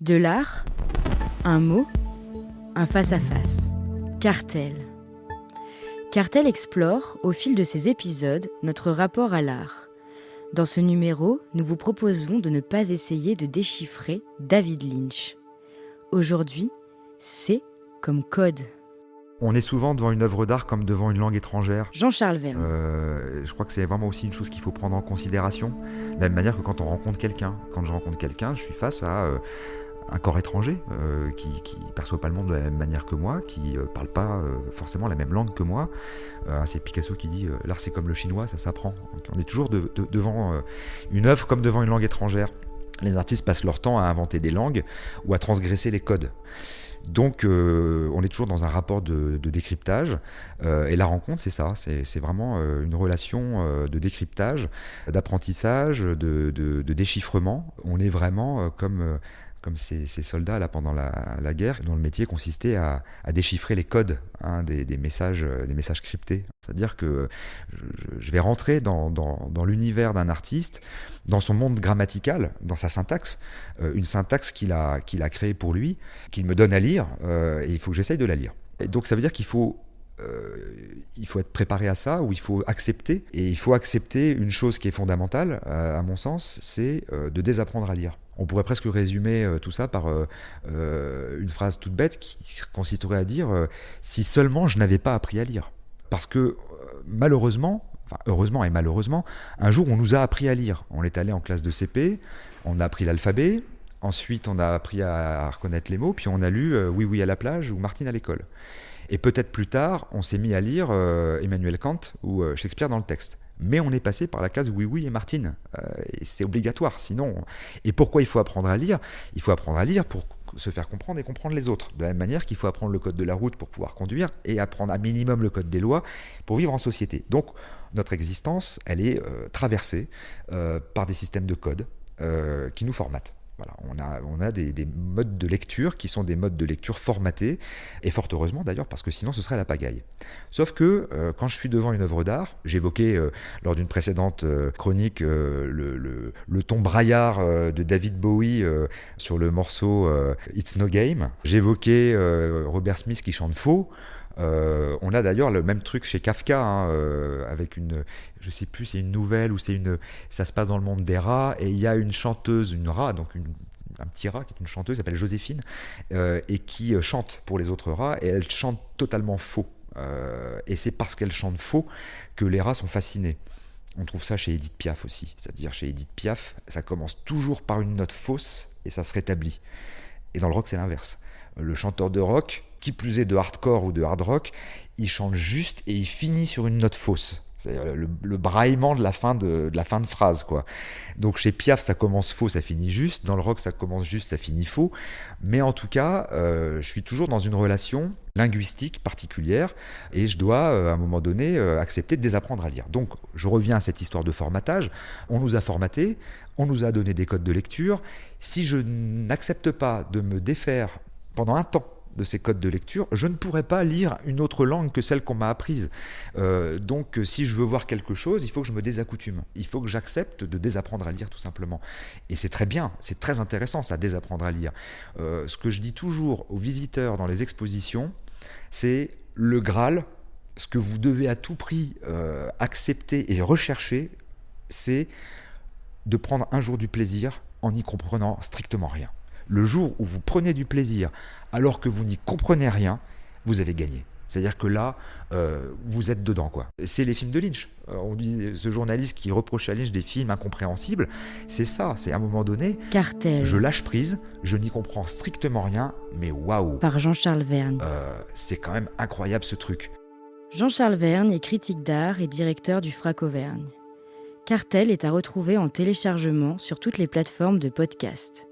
De l'art, un mot, un face-à-face. Cartel. Cartel explore, au fil de ses épisodes, notre rapport à l'art. Dans ce numéro, nous vous proposons de ne pas essayer de déchiffrer David Lynch. Aujourd'hui, C comme code. On est souvent devant une œuvre d'art comme devant une langue étrangère. Jean-Charles Verne. Je crois que c'est vraiment aussi une chose qu'il faut prendre en considération. De la même manière que quand on rencontre quelqu'un. Quand je rencontre quelqu'un, je suis face à un corps étranger qui ne perçoit pas le monde de la même manière que moi, qui ne parle pas forcément la même langue que moi. C'est Picasso qui dit « l'art c'est comme le chinois, ça s'apprend ». Donc on est toujours devant une œuvre comme devant une langue étrangère. Les artistes passent leur temps à inventer des langues ou à transgresser les codes. Donc on est toujours dans un rapport de décryptage et la rencontre c'est ça, c'est vraiment une relation de décryptage, d'apprentissage, de déchiffrement. On est vraiment comme ces soldats là pendant la guerre dont le métier consistait à déchiffrer les codes des messages cryptés. C'est-à-dire que je vais rentrer dans l'univers d'un artiste, dans son monde grammatical, dans sa syntaxe, une syntaxe qu'il a créée pour lui, qu'il me donne à lire, et il faut que j'essaye de la lire. Et donc ça veut dire qu'il faut être préparé à ça, ou il faut accepter. Et il faut accepter une chose qui est fondamentale, à mon sens, c'est de désapprendre à lire. On pourrait presque résumer tout ça par une phrase toute bête qui consisterait à dire si seulement je n'avais pas appris à lire. Parce que malheureusement, enfin heureusement et malheureusement, un jour on nous a appris à lire. On est allé en classe de CP, on a appris l'alphabet, ensuite on a appris à reconnaître les mots, puis on a lu Oui oui à la plage ou Martine à l'école. Et peut-être plus tard, on s'est mis à lire Emmanuel Kant ou Shakespeare dans le texte. Mais on est passé par la case Oui, oui et Martine. Et c'est obligatoire, sinon... Et pourquoi il faut apprendre à lire ? Il faut apprendre à lire pour se faire comprendre et comprendre les autres. De la même manière qu'il faut apprendre le code de la route pour pouvoir conduire et apprendre à minimum le code des lois pour vivre en société. Donc, notre existence, elle est traversée par des systèmes de code qui nous formatent. Voilà, on a des modes de lecture qui sont des modes de lecture formatés, et fort heureusement d'ailleurs, parce que sinon ce serait la pagaille. Sauf que quand je suis devant une œuvre d'art, j'évoquais lors d'une précédente chronique le ton braillard de David Bowie sur le morceau It's No Game. J'évoquais Robert Smith qui chante faux. On a d'ailleurs le même truc chez Kafka, avec je sais plus, c'est une nouvelle ou ça se passe dans le monde des rats, et il y a une chanteuse, une rat, donc un petit rat qui est une chanteuse, s'appelle Joséphine, et qui chante pour les autres rats, et elle chante totalement faux. Et c'est parce qu'elle chante faux que les rats sont fascinés. On trouve ça chez Édith Piaf aussi, c'est-à-dire chez Édith Piaf, ça commence toujours par une note fausse et ça se rétablit. Et dans le rock, c'est l'inverse. Le chanteur de rock, qui plus est de hardcore ou de hard rock, il chante juste et il finit sur une note fausse. C'est-à-dire le braillement de la fin de phrase, quoi. Donc chez Piaf, ça commence faux, ça finit juste. Dans le rock, ça commence juste, ça finit faux. Mais en tout cas, je suis toujours dans une relation linguistique particulière et je dois, à un moment donné, accepter de désapprendre à lire. Donc je reviens à cette histoire de formatage. On nous a formatés, on nous a donné des codes de lecture. Si je n'accepte pas de me défaire pendant un temps de ces codes de lecture, je ne pourrais pas lire une autre langue que celle qu'on m'a apprise. Donc si je veux voir quelque chose, il faut que je me désaccoutume. Il faut que j'accepte de désapprendre à lire, tout simplement. Et c'est très bien, c'est très intéressant ça, désapprendre à lire. Ce que je dis toujours aux visiteurs dans les expositions, c'est le Graal, ce que vous devez à tout prix accepter et rechercher, c'est de prendre un jour du plaisir en n'y comprenant strictement rien. Le jour où vous prenez du plaisir alors que vous n'y comprenez rien, vous avez gagné. C'est-à-dire que là, vous êtes dedans, quoi. C'est les films de Lynch. On dit ce journaliste qui reproche à Lynch des films incompréhensibles. C'est ça, c'est à un moment donné, Cartel. Je lâche prise, je n'y comprends strictement rien, mais waouh. Par Jean-Charles Verne. C'est quand même incroyable ce truc. Jean-Charles Verne est critique d'art et directeur du FRAC Auvergne. Cartel est à retrouver en téléchargement sur toutes les plateformes de podcast.